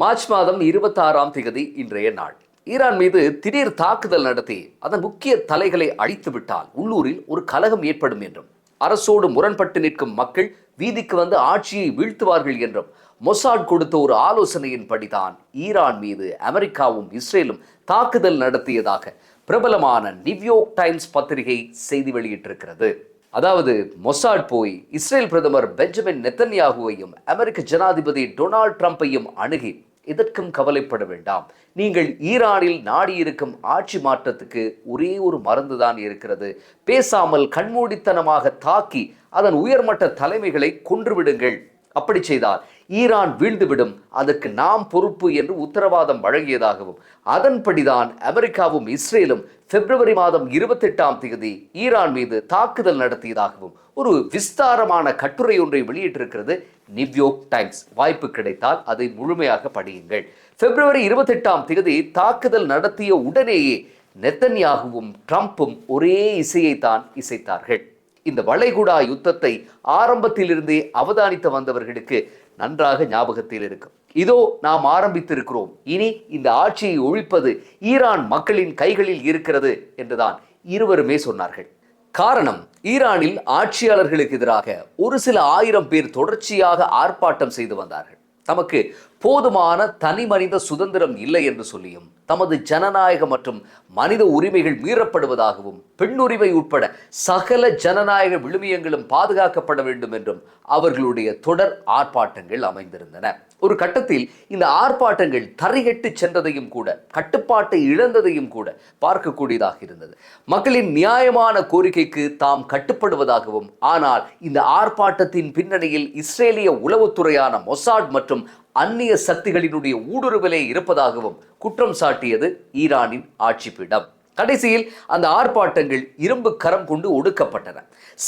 March மாதம் 26ஆம் தேதி இன்றைய நாள். ஈரான் மீது திடீர் தாக்குதல் நடத்தி அதன் முக்கிய தலைகளை அழித்து விட்டால் உள்ளூரில் ஒரு கலகம் ஏற்படும் என்றும், அரசோடு முரண்பட்டு நிற்கும் மக்கள் வீதிக்கு வந்து ஆட்சியை வீழ்த்துவார்கள் என்றும் மொசாட் கொடுத்த ஒரு ஆலோசனையின்படிதான் ஈரான் மீது அமெரிக்காவும் இஸ்ரேலும் தாக்குதல் நடத்தியதாக பிரபலமான நியூயார்க் டைம்ஸ் பத்திரிகை செய்தி வெளியிட்டிருக்கிறது. அதாவது, மொசாட் போய் இஸ்ரேல் பிரதமர் பெஞ்சமின் நெத்தன்யாகுவையும் அமெரிக்க ஜனாதிபதி டொனால்ட் ட்ரம்பையும் அணுகி, இதற்கும் கவலைப்பட வேண்டாம், நீங்கள் ஈரானில் நாடியிருக்கும் ஆட்சி மாற்றத்துக்கு ஒரே ஒரு மருந்துதான் இருக்கிறது, பேசாமல் கண்மூடித்தனமாக தாக்கி அதன் உயர்மட்ட தலைமைகளை கொன்றுவிடுங்கள், அப்படி செய்தால் ஈரான் வீழ்ந்துவிடும், அதற்கு நாம் பொறுப்பு என்று உத்தரவாதம் வழங்கியதாகவும், அதன்படிதான் அமெரிக்காவும் இஸ்ரேலும் பிப்ரவரி மாதம் 28ஆம் தேதி ஈரான் மீது தாக்குதல் நடத்தியதாகவும் ஒரு விஸ்தாரமான கட்டுரை ஒன்றை வெளியிட்டிருக்கிறது நியூயார்க் டைம்ஸ். வாய்ப்பு கிடைத்தால் அதை முழுமையாக படியுங்கள். பிப்ரவரி 28ஆம் தேதி தாக்குதல் நடத்திய உடனேயே நெத்தன்யாகுவும் ட்ரம்பும் ஒரே இசையைத்தான் இசைத்தார்கள். இந்த வளைகுடா யுத்தத்தை ஆரம்பத்திலிருந்தே அவதானித்து வந்தவர்களுக்கு நன்றாக ஞாபகத்தில் இருக்கும். இதோ நாம் ஆரம்பித்திருக்கிறோம், இனி இந்த ஆட்சியை ஒழிப்பது ஈரான் மக்களின் கைகளில் இருக்கிறது என்றுதான் இருவருமே சொன்னார்கள். காரணம், ஈரானில் ஆட்சியாளர்களுக்கு எதிராக ஒரு சில ஆயிரம் பேர் தொடர்ச்சியாக ஆர்ப்பாட்டம் செய்து வந்தார்கள். தமக்கு போதுமான தனி மனித சுதந்திரம் இல்லை என்று சொல்லியும், தமது ஜனநாயக மற்றும் மனித உரிமைகள் மீறப்படுவதாகவும், பெண்ணுரிமை உட்பட சகல ஜனநாயக விழுமியங்களும் பாதுகாக்கப்பட வேண்டும் என்றும் அவர்களுடைய தொடர் ஆர்ப்பாட்டங்கள் அமைந்திருந்தன. ஒரு கட்டத்தில் இந்த ஆர்ப்பாட்டங்கள் தரைகெட்டு சென்றதையும் கூட, கட்டுப்பாட்டை இழந்ததையும் கூட பார்க்கக்கூடியதாக இருந்தது. மக்களின் நியாயமான கோரிக்கைக்கு தாம் கட்டுப்படுவதாகவும், ஆனால் இந்த ஆர்ப்பாட்டத்தின் பின்னணியில் இஸ்ரேலிய உளவுத்துறையான மொசாட் மற்றும் அந்நிய சக்திகளினுடைய ஊடுருவலே இருப்பதாகவும் குற்றம் சாட்டியது ஈரானின் ஆட்சிப்பீடம். கடைசியில் அந்த ஆர்ப்பாட்டங்கள் இரும்பு கரம் கொண்டு ஒடுக்கப்பட்டன.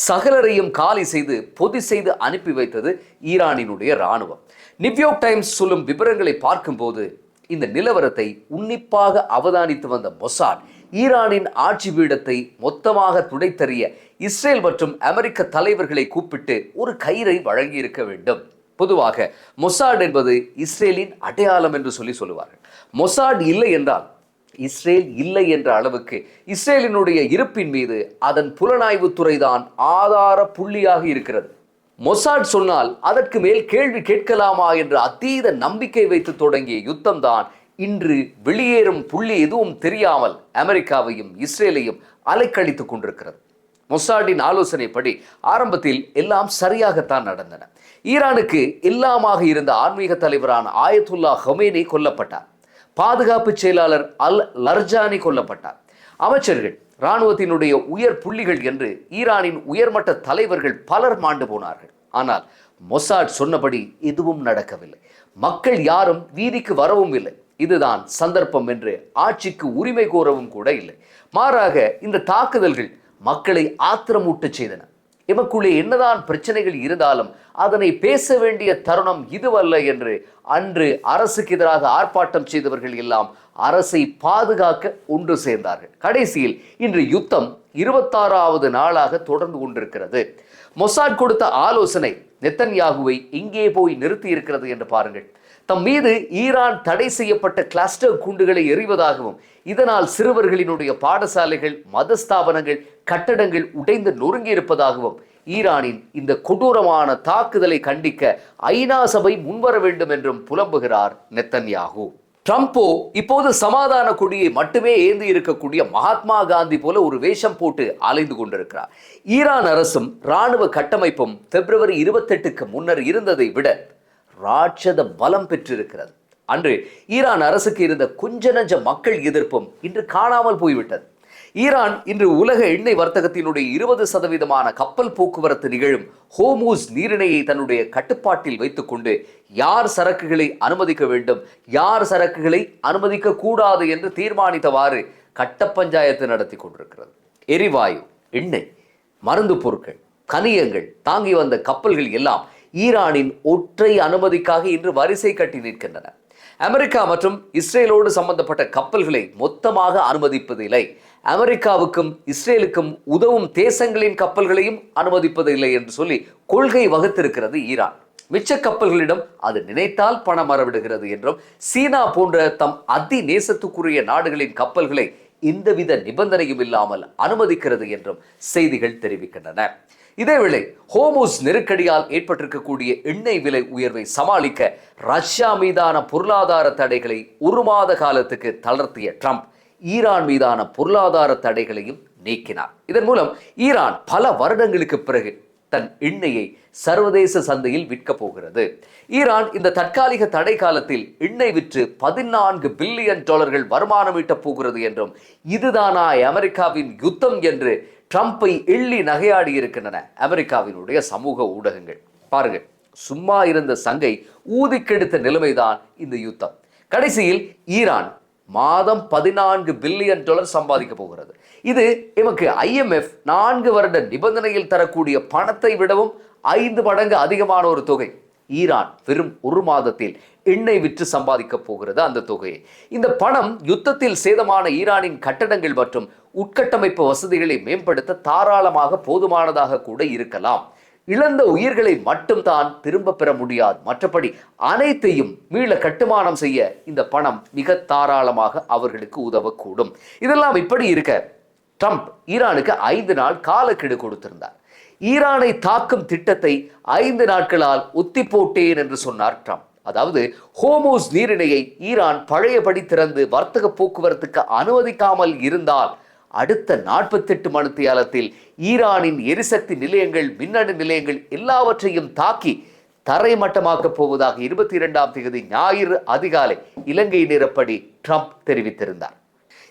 சகலரையும் காலி செய்து பொதி செய்து அனுப்பி வைத்தது ஈரானினுடைய இராணுவம். நியூயார்க் டைம்ஸ் சொல்லும் விவரங்களை பார்க்கும்போது இந்த நிலவரத்தை உன்னிப்பாக அவதானித்து வந்த மொசாட் ஈரானின் ஆட்சி பீடத்தை மொத்தமாக துடைத்தறிய இஸ்ரேல் மற்றும் அமெரிக்க தலைவர்களை கூப்பிட்டு ஒரு கயிறை வழங்கியிருக்க வேண்டும். பொதுவாக மொசாட் என்பது இஸ்ரேலின் அடையாளம் என்று சொல்லுவார்கள். மொசாட் இல்லை என்றால் இஸ்ரேல் இல்லை என்ற அளவுக்கு இஸ்ரேலினுடைய இருப்பின் மீது அதன் புலனாய்வு துறைதான் ஆதார புள்ளியாக இருக்கிறது. மொசாட் சொன்னால் அதற்கு மேல் கேள்வி கேட்கலாமா என்ற அதீத நம்பிக்கை வைத்து தொடங்கிய யுத்தம் தான் இன்று வெளியேறும் புள்ளி எதுவும் தெரியாமல் அமெரிக்காவையும் இஸ்ரேலையும் அலைக்கழித்துக் கொண்டிருக்கிறது. மொசாடின் ஆலோசனைப்படி ஆரம்பத்தில் எல்லாம் சரியாகத்தான் நடந்தன. ஈரானுக்கு எல்லாமாக இருந்த ஆன்மீக தலைவரான ஆயத்துல்லா ஹொமேனி கொல்லப்பட்டார். பாதுகாப்பு செயலாளர் அல் லர்ஜானி கொல்லப்பட்டார். அமைச்சர்கள், இராணுவத்தினுடைய உயர் புள்ளிகள் என்று ஈரானின் உயர்மட்ட தலைவர்கள் பலர் மாண்டு போனார்கள். ஆனால் மொசாட் சொன்னபடி எதுவும் நடக்கவில்லை. மக்கள் யாரும் வீதிக்கு வரவும் இல்லை. இதுதான் சந்தர்ப்பம் என்று ஆட்சிக்கு உரிமை கோரவும் கூட இல்லை. மாறாக இந்த தாக்குதல்கள் மக்களை ஆத்திரமூட்டச் செய்தன. எமக்குள்ளே என்னதான் பிரச்சனைகள் இருந்தாலும் அதனை பேச வேண்டிய தருணம் இதுவல்ல என்று அன்று அரசுக்கு எதிராக ஆர்ப்பாட்டம் செய்தவர்கள் எல்லாம் அரசை பாதுகாக்க ஒன்று சேர்ந்தார்கள். கடைசியில் இன்று யுத்தம் 26வது நாளாக தொடர்ந்து கொண்டிருக்கிறது. மொசாட் கொடுத்த ஆலோசனை நெத்தன்யாகுவை இங்கே போய் நிறுத்தி இருக்கிறது என்று பாருங்கள். தம் மீது ஈரான் தடை செய்யப்பட்ட கிளஸ்டர் குண்டுகளை எறிவதாகவும், இதனால் சிறுவர்களினுடைய பாடசாலைகள், மதஸ்தாபனங்கள், கட்டடங்கள் உடைந்து நொறுங்கி இருப்பதாகவும், ஈரானின் இந்த கொடூரமான தாக்குதலை கண்டிக்க ஐநா சபை முன்வர வேண்டும் என்றும் புலம்புகிறார் நெத்தன்யாகு. ட்ரம்போ இப்போது சமாதான கொடியை மட்டுமே ஏந்தி இருக்கக்கூடிய மகாத்மா காந்தி போல ஒரு வேஷம் போட்டு அலைந்து கொண்டிருக்கிறார். ஈரான் அரசும் இராணுவ கட்டமைப்பும் பிப்ரவரி 28க்கு முன்னர் இருந்ததை விட ராட்சத பலம் பெற்றிருக்கிறது. அன்று ஈரான் அரசுக்கு இருந்த கொஞ்ச நஞ்ச மக்கள் எதிர்ப்பும் இன்று காணாமல் போய்விட்டது. ஈரான் இன்று உலக எண்ணெய் வர்த்தகத்தினுடைய 20% கப்பல் போக்குவரத்து நிகழும் ஹோமூஸ் நீரிணையை தன்னுடைய கட்டுப்பாட்டில் வைத்துக்கொண்டு யார் சரக்குகளை அனுமதிக்க வேண்டும், யார் சரக்குகளை அனுமதிக்க கூடாது என்று தீர்மானித்தவாறு கட்ட பஞ்சாயத்து நடத்தி கொண்டிருக்கிறது. எரிவாயு, எண்ணெய், மருந்து பொருட்கள், கனியங்கள் தாங்கி வந்த கப்பல்கள் எல்லாம் ஈரானின் ஒற்றை அனுமதிக்காக இன்று வரிசை கட்டி நிற்கின்றன. அமெரிக்கா மற்றும் இஸ்ரேலோடு சம்பந்தப்பட்ட கப்பல்களை மொத்தமாக அனுமதிப்பதில்லை. அமெரிக்காவுக்கும் இஸ்ரேலுக்கும் உதவும் தேசங்களின் கப்பல்களையும் அனுமதிப்பதில்லை என்று சொல்லி கொள்கை வகுத்திருக்கிறது ஈரான். மிச்ச கப்பல்களிடம் அது நினைத்தால் பணம் மறவிடுகிறது என்றும் சீனா போன்ற தம் அதி நேசத்துக்குரிய நாடுகளின் கப்பல்களை எந்தவித நிபந்தனையும் இல்லாமல் அனுமதிக்கிறது என்றும் செய்திகள் தெரிவிக்கின்றன. இதேவேளை ஹோர்முஸ் நெருக்கடியால் ஏற்பட்டிருக்கக்கூடிய எண்ணெய் விலை உயர்வை சமாளிக்க ரஷ்யா மீதான பொருளாதார தடைகளை ஒரு மாத காலத்துக்கு தளர்த்திய ட்ரம்ப் ஈரான் மீதான பொருளாதார தடைகளையும் நீக்கினார். இதன் மூலம் ஈரான் பல வருடங்களுக்கு பிறகு தன் எண்ணெயை சர்வதேச சந்தையில் விற்க போகிறது. ஈரான் இந்த தற்காலிக தடை காலத்தில் எண்ணெய் விற்று $14 பில்லியன் வருமானம் ஈட்டப் போகிறது என்றும் இதுதானா அமெரிக்காவின் யுத்தம் என்று ட்ரம்பை எள்ளி நகையாடி இருக்கின்றன அமெரிக்காவினுடைய சமூக ஊடகங்கள். பாருங்க, சும்மா இருந்த சங்கை ஊதிக்கெடுத்த நிலைமைதான் இந்த யுத்தம். கடைசியில் ஈரான் மாதம் $14 பில்லியன் சம்பாதிக்க போகிறது. இது எமக்கு IMF 4 வருட நிபந்தனையில் தரக்கூடிய பணத்தை விடவும் 5 மடங்கு அதிகமான ஒரு தொகை. ஈரான் வெறும் ஒரு மாதத்தில் எண்ணெய் விற்று சம்பாதிக்க போகிறது அந்த தொகையை. இந்த பணம் யுத்தத்தில் சேதமான ஈரானின் கட்டடங்கள் மற்றும் உட்கட்டமைப்பு வசதிகளை மேம்படுத்த தாராளமாக போதுமானதாக கூட இருக்கலாம். இழந்த உயிர்களை மட்டும் தான் திரும்ப பெற முடியாது, மற்றபடி அனைத்தையும் மீள கட்டுமானம் செய்ய இந்த பணம் மிக தாராளமாக அவர்களுக்கு உதவக்கூடும். இதெல்லாம் இப்படி இருக்க ட்ரம்ப் ஈரானுக்கு 5 நாள் காலக்கெடு கொடுத்திருந்தார். ஈரானை தாக்கும் திட்டத்தை 5 நாட்களால் ஒத்தி போட்டேன் என்று சொன்னார் ட்ரம்ப். அதாவது ஹோர்முஸ் நீரிணையை ஈரான் பழையபடி திறந்து வர்த்தக போக்குவரத்துக்கு அனுமதிக்காமல் இருந்தால் அடுத்த 48 மணித்தியாலத்தில் ஈரானின் எரிசக்தி நிலையங்கள், மின்னணு நிலையங்கள் எல்லாவற்றையும் தாக்கி தரைமட்டமாக்கப் போவதாக 22ஆம் தேதி ஞாயிறு அதிகாலை இலங்கை நேரப்படி ட்ரம்ப் தெரிவித்திருந்தார்.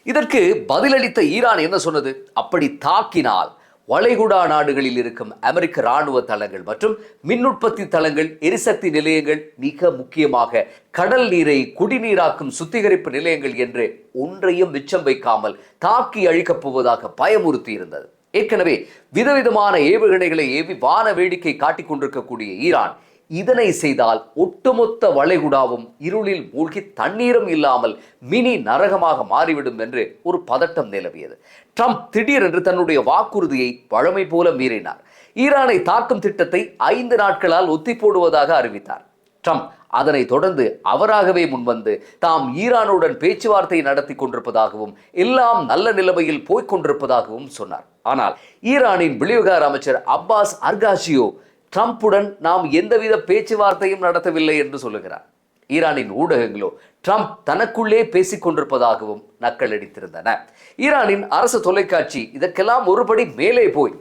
இதற்கு பதிலளித்த ஈரான் என்ன சொன்னது? அப்படி தாக்கினால் வளைகுடா நாடுகளில் இருக்கும் அமெரிக்க இராணுவ தளங்கள் மற்றும் மின் உற்பத்தி தளங்கள், எரிசக்தி நிலையங்கள், மிக முக்கியமாக கடல் நீரை குடிநீராக்கும் சுத்திகரிப்பு நிலையங்கள் என்று ஒன்றையும் மிச்சம் வைக்காமல் தாக்கி அழிக்கப் போவதாக பயமுறுத்தி இருந்தது. ஏற்கனவே விதவிதமான ஏவுகணைகளை ஏவி வான வேடிக்கை காட்டிக் கொண்டிருக்கக்கூடிய ஈரான் இதனை செய்தால் ஒட்டுமொத்த வளைகுடாவும் இருளில் மூழ்கி தண்ணீரும் இல்லாமல் மினி நரகமாக மாறிவிடும் என்று ஒரு பதட்டம் நிலவியது. ட்ரம்ப் திடீரென்று தன்னுடைய வாக்குறுதியை வழமை போல மீறினார். ஈரானை தாக்கும் திட்டத்தை 5 நாட்களால் ஒத்தி போடுவதாக அறிவித்தார். ட்ரம்ப் அதனை தொடர்ந்து அவராகவே முன்வந்து தாம் ஈரானுடன் பேச்சுவார்த்தை நடத்தி கொண்டிருப்பதாகவும் எல்லாம் நல்ல நிலைமையில் போய்கொண்டிருப்பதாகவும் சொன்னார். ஆனால் ஈரானின் வெளிவிவகார அமைச்சர் அப்பாஸ் அர்காஷியோ ட்ரம்புடன் நாம் எந்தவித பேச்சுவார்த்தையும் நடத்தவில்லை என்று சொல்லுகிறார். ஈரானின் ஊடகங்களோ ட்ரம்ப் தனக்குள்ளே பேசிக் கொண்டிருப்பதாகவும் நக்கலடித்திருந்தன. ஈரானின் அரசு தொலைக்காட்சி இதற்கெல்லாம் ஒருபடி மேலே போய்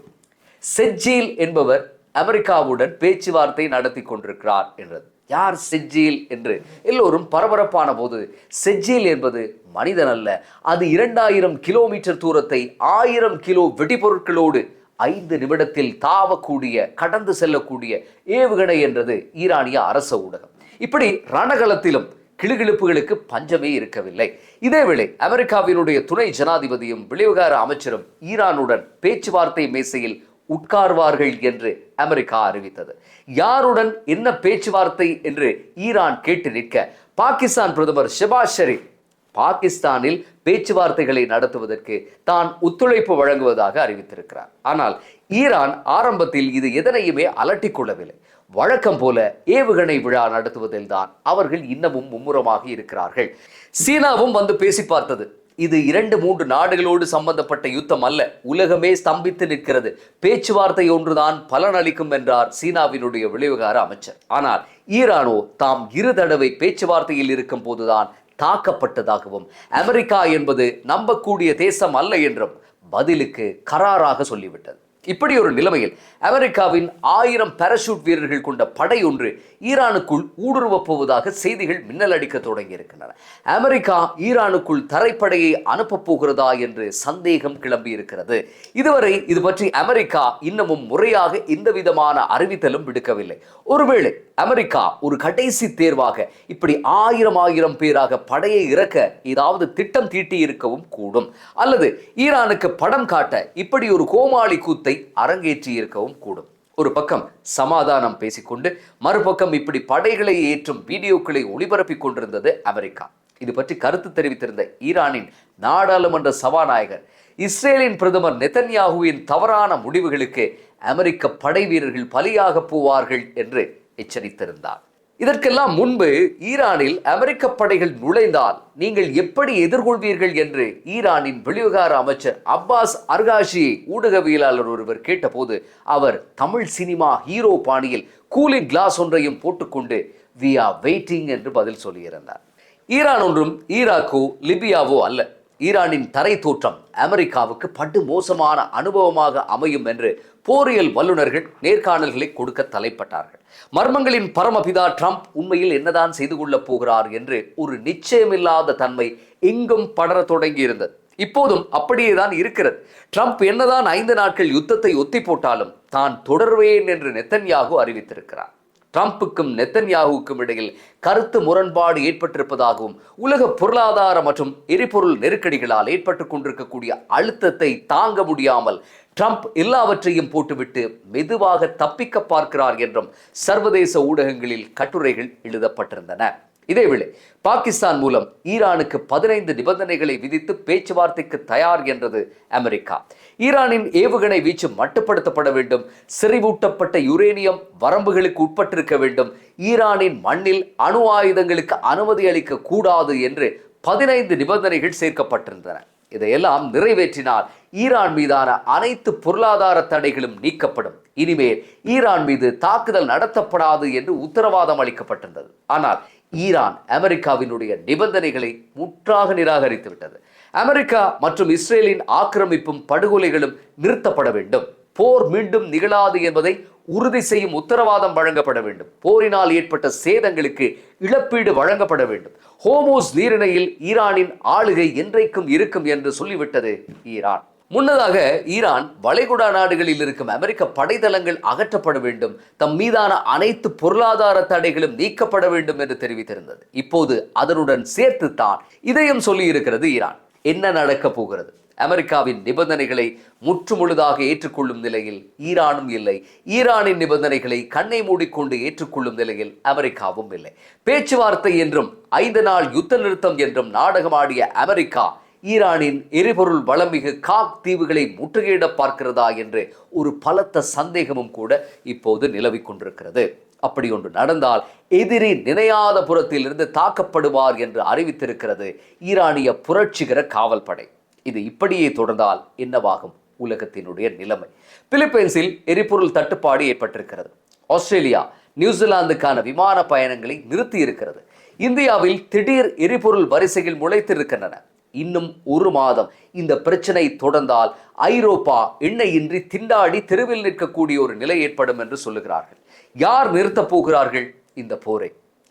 செஜ்ஜீல் என்பவர் அமெரிக்காவுடன் பேச்சுவார்த்தை நடத்தி கொண்டிருக்கிறார் என்றது. யார் செஜ்ஜீல் என்று எல்லோரும் பரபரப்பான போது, செஜ்ஜீல் என்பது மனிதன் அல்ல, அது 2000 கிலோமீட்டர் தூரத்தை 1000 கிலோ வெடிபொருட்களோடு 5 நிமிடத்தில் தாவக்கூடிய, கடந்து செல்லக்கூடிய ஏவுகணை என்றது ஈரானிய அரச ஊடகம். இப்படி ரணகளத்திலும் கிளுகிழுப்புகளுக்கு பஞ்சமே இருக்கவில்லை. இதேவேளை அமெரிக்காவினுடைய துணை ஜனாதிபதியும் வெளிவிவகார அமைச்சரும் ஈரானுடன் பேச்சுவார்த்தை மேசையில் உட்கார்வார்கள் என்று அமெரிக்கா அறிவித்தது. யாருடன் என்ன பேச்சுவார்த்தை என்று ஈரான் கேட்டு நிற்க பாகிஸ்தான் பிரதமர் ஷெபாஸ் ஷெரீப் பாகிஸ்தானில் பேச்சுவார்த்தைகளை நடத்துவதற்கு தான் ஒத்துழைப்பு வழங்குவதாக அறிவித்திருக்கிறார். ஆனால் ஈரான் ஆரம்பத்தில் இது எதனையுமே அலட்டிக் கொள்ளவில்லை. வழக்கம் போல ஏவுகணை விழா நடத்துவதில் தான் அவர்கள் இன்னமும் மும்முரமாக இருக்கிறார்கள். சீனாவும் வந்து பேசி பார்த்தது. இது 2-3 நாடுகளோடு சம்பந்தப்பட்ட யுத்தம் அல்ல, உலகமே ஸ்தம்பித்து நிற்கிறது, பேச்சுவார்த்தை ஒன்றுதான் பலனளிக்கும் என்றார் சீனாவினுடைய வெளிவிவகார அமைச்சர். ஆனால் ஈரானோ தாம் 2 தடவை பேச்சுவார்த்தையில் இருக்கும் போதுதான் தாக்கப்பட்டதாகவும் அமெரிக்கா என்பது நம்பக்கூடிய தேசம் அல்ல என்றும் பதிலுக்கு கராராக சொல்லிவிட்டது. இப்படி ஒரு நிலைமையில் அமெரிக்காவின் 1000 பாராசூட் வீரர்கள் கொண்ட படை ஒன்று ஈரானுக்குள் ஊடுருவப் போவதாக செய்திகள் மின்னல் அடிக்க தொடங்கி இருக்கின்றன. அமெரிக்கா ஈரானுக்குள் தரைப்படையை அனுப்பப் போகிறதா என்று சந்தேகம் கிளம்பி இருக்கிறது. இதுவரை இது பற்றி அமெரிக்கா இன்னமும் முறையாக எந்த விதமான அறிவித்தலும் விடுக்கவில்லை. ஒருவேளை அமெரிக்கா ஒரு கடைசி தேர்வாக இப்படி 1000 பேராக படையை இறக்க ஏதாவது திட்டம் தீட்டி இருக்கவும் கூடும். அல்லது ஈரானுக்கு படம் காட்ட இப்படி ஒரு கோமாளி கூத்தை அரங்கேற்றி இருக்கவும் கூடும். ஒரு பக்கம் சமாதானம் பேசிக்கொண்டு மறுபக்கம் இப்படி படைகளை ஏற்றும் வீடியோக்களை ஒளிபரப்பிக் கொண்டிருந்தது அமெரிக்கா. இது பற்றி கருத்து தெரிவித்திருந்த ஈரானின் நாடாளுமன்ற சபாநாயகர் இஸ்ரேலின் பிரதமர் நெதன்யாகுவின் தவறான முடிவுகளுக்கு அமெரிக்க படை வீரர்கள் பலியாக போவார்கள் என்று எச்சரித்திருந்தார். இதற்கெல்லாம் முன்பு ஈரானில் அமெரிக்க படைகள் நுழைந்தால் நீங்கள் எப்படி எதிர்கொள்வீர்கள் என்று ஈரானின் வெளிவிவகார அமைச்சர் அப்பாஸ் அர்காஷி ஊடகவியலாளர் ஒருவர் கேட்டபோது அவர் தமிழ் சினிமா ஹீரோ பாணியில் கூலிங் கிளாஸ் ஒன்றையும் போட்டுக்கொண்டு வி ஆர் வெயிட்டிங் என்று பதில் சொல்லியிருந்தார். ஈரான் ஒன்றும் ஈராக்கோ லிபியாவோ அல்ல. ஈரானின் தரை தோற்றம் அமெரிக்காவுக்கு படு மோசமான அனுபவமாக அமையும் என்று போரியல் வல்லுநர்கள் நேர்காணல்களை கொடுக்க தலைப்பட்டார்கள். மர்மங்களின் பரமபிதா ட்ரம்ப் உண்மையில் என்னதான் செய்து கொள்ளப் போகிறார் என்று ஒரு நிச்சயமில்லாத தன்மை எங்கும் படர தொடங்கி இருந்தது. இப்போதும் அப்படியேதான் இருக்கிறது. ட்ரம்ப் என்னதான் 5 நாட்கள் யுத்தத்தை ஒத்தி போட்டாலும் தான் தொடர்வேன் என்று நெத்தன்யாகு அறிவித்திருக்கிறார். ட்ரம்புக்கும் நெத்தன்யாகுவுக்கும் இடையில் கருத்து முரண்பாடு ஏற்பட்டிருப்பதாகவும் உலக பொருளாதார மற்றும் எரிபொருள் நெருக்கடிகளால் ஏற்பட்டுக் கொண்டிருக்கக்கூடிய அழுத்தத்தை தாங்க முடியாமல் ட்ரம்ப் எல்லாவற்றையும் போட்டுவிட்டு மெதுவாக தப்பிக்க பார்க்கிறார் என்றும் சர்வதேச ஊடகங்களில் கட்டுரைகள் எழுதப்பட்டிருந்தன. இதேவேளை பாகிஸ்தான் மூலம் ஈரானுக்கு 15 நிபந்தனைகளை விதித்து பேச்சுவார்த்தைக்கு தயார் என்றது அமெரிக்கா. ஈரானின் ஏவுகணை வீச்சு மட்டுப்படுத்தப்பட வேண்டும், செறிவூட்டப்பட்ட யுரேனியம் வரம்புகளுக்கு உட்பட்டிருக்க வேண்டும், ஈரானின் மண்ணில் அணு ஆயுதங்களுக்கு அனுமதி அளிக்க கூடாது என்று 15 நிபந்தனைகள் சேர்க்கப்பட்டிருந்தன. இதையெல்லாம் நிறைவேற்றினால் ஈரான் மீதான அனைத்து பொருளாதார தடைகளும் நீக்கப்படும். இனிமேல் ஈரான் மீது தாக்குதல் நடத்தப்படாது என்று உத்தரவாதம் அளிக்கப்பட்டிருந்தது. ஆனால் ஈரான் அமெரிக்காவினுடைய நிபந்தனைகளை முற்றாக நிராகரித்து விட்டது. அமெரிக்கா மற்றும் இஸ்ரேலின் ஆக்கிரமிப்பும் படுகொலைகளும் நிறுத்தப்பட வேண்டும், போர் மீண்டும் நிகழாது என்பதை உறுதி செய்யும் உத்தரவாதம் வழங்கப்பட வேண்டும், போரினால் ஏற்பட்ட சேதங்களுக்கு இழப்பீடு வழங்கப்பட வேண்டும், ஹோமோஸ் நீரிணையில் ஈரானின் ஆளுகை என்றைக்கும் இருக்கும் என்று சொல்லிவிட்டது ஈரான். முன்னதாக ஈரான் வளைகுடா நாடுகளில் இருக்கும் அமெரிக்க படைத்தளங்கள் அகற்றப்பட வேண்டும், தம் மீதான அனைத்து பொருளாதார தடைகளும் நீக்கப்பட வேண்டும் என்று தெரிவித்திருந்தது. இப்போது அதனுடன் சேர்த்துத்தான் இதையும் சொல்லி இருக்கிறது ஈரான். என்ன நடக்கப் போகிறது? அமெரிக்காவின் நிபந்தனைகளை முற்றுமுழுதாக ஏற்றுக்கொள்ளும் நிலையில் ஈரானும் இல்லை, ஈரானின் நிபந்தனைகளை கண்ணை மூடிக்கொண்டு ஏற்றுக்கொள்ளும் நிலையில் அமெரிக்காவும் இல்லை. பேச்சுவார்த்தை என்றும் 5 நாள் யுத்த நிறுத்தம் என்றும் நாடகமாடிய அமெரிக்கா ஈரானின் எரிபொருள் வளமிகு காக் தீவுகளை முற்றுகையிட பார்க்கிறதா என்று ஒரு பலத்த சந்தேகமும் கூட இப்போது நிலவிக் கொண்டிருக்கிறது. அப்படி ஒன்று நடந்தால் எதிரி நினையாத புறத்திலிருந்து தாக்கப்படுவார் என்று அறிவித்திருக்கிறது ஈரானிய புரட்சிகர காவல் படை. இது இப்படியே தொடர்ந்தால் என்னவாகும் உலகத்தினுடைய நிலைமை? பிலிப்பைன்ஸில் எரிபொருள் தட்டுப்பாடு ஏற்பட்டிருக்கிறது. ஆஸ்திரேலியா நியூசிலாந்துக்கான விமான பயணங்களை நிறுத்தி இருக்கிறது. இந்தியாவில் திடீர் எரிபொருள் வரிசைகள் முளைத்திருக்கின்றன. இன்னும் 1 மாதம் இந்த பிரச்சனை தொடர்ந்தால் ஐரோப்பா எண்ணெயின்றி திண்டாடி தெருவில் நிற்கக்கூடிய ஒரு நிலை ஏற்படும் என்று சொல்லுகிறார்கள். யார் நிறுத்தப் போகிறார்கள் இந்த போரை?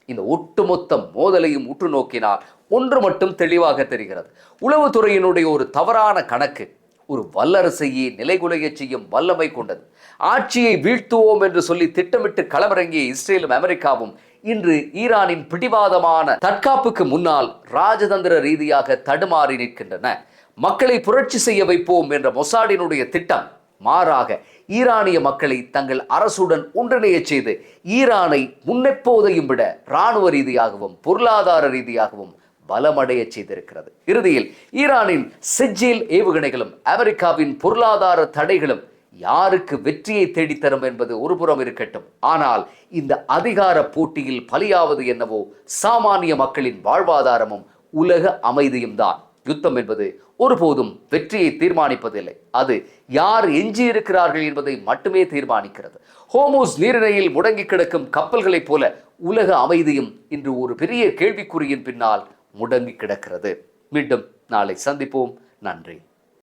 இந்த ஒட்டுமொத்த மோதலையும் உற்று நோக்கினால் ஒன்று மட்டும் தெளிவாக தெரிகிறது. உளவுத்துறையினுடைய ஒரு தவறான கணக்கு ஒரு வல்லரசையே நிலைகுலைய செய்யும் வல்லமை கொண்டது. ஆட்சியை வீழ்த்துவோம் என்று சொல்லி திட்டமிட்டு களமிறங்கிய இஸ்ரேலும் அமெரிக்காவும் இன்று ஈரானின் பிடிவாதமான தற்காப்புக்கு முன்னால் ராஜதந்திர ரீதியாக தடுமாறி நிற்கின்றன. மக்களை புரட்சி செய்ய வைப்போம் என்ற மொசாடினுடைய திட்டம் மாறாக ஈரானிய மக்களை தங்கள் அரசுடன் ஒன்றிணைய செய்து ஈரானை முன்னெப்போதையும் விட இராணுவ ரீதியாகவும் பொருளாதார ரீதியாகவும் பலமடைய செய்திருக்கிறது. இறுதியில் ஈரானின் செஜ்ஜில் ஏவுகணைகளும் அமெரிக்காவின் பொருளாதார தடைகளும் யாருக்கு வெற்றியை தேடித்தரும் என்பது ஒருபுறம் இருக்கட்டும். ஆனால் இந்த அதிகார போட்டியில் பலியாவது என்னவோ சாமானிய மக்களின் வாழ்வாதாரமும் உலக அமைதியும் தான். யுத்தம் என்பது ஒருபோதும் வெற்றியை தீர்மானிப்பதில்லை, அது யார் எஞ்சியிருக்கிறார்கள் என்பதை மட்டுமே தீர்மானிக்கிறது. ஹோமோஸ் நீரிணையில் முடங்கி கிடக்கும் கப்பல்களைப் போல உலக அமைதியும் இன்று ஒரு பெரிய கேள்விக்குறியின் பின்னால் முடங்கி கிடக்கிறது. மீண்டும் நாளை சந்திப்போம். நன்றி.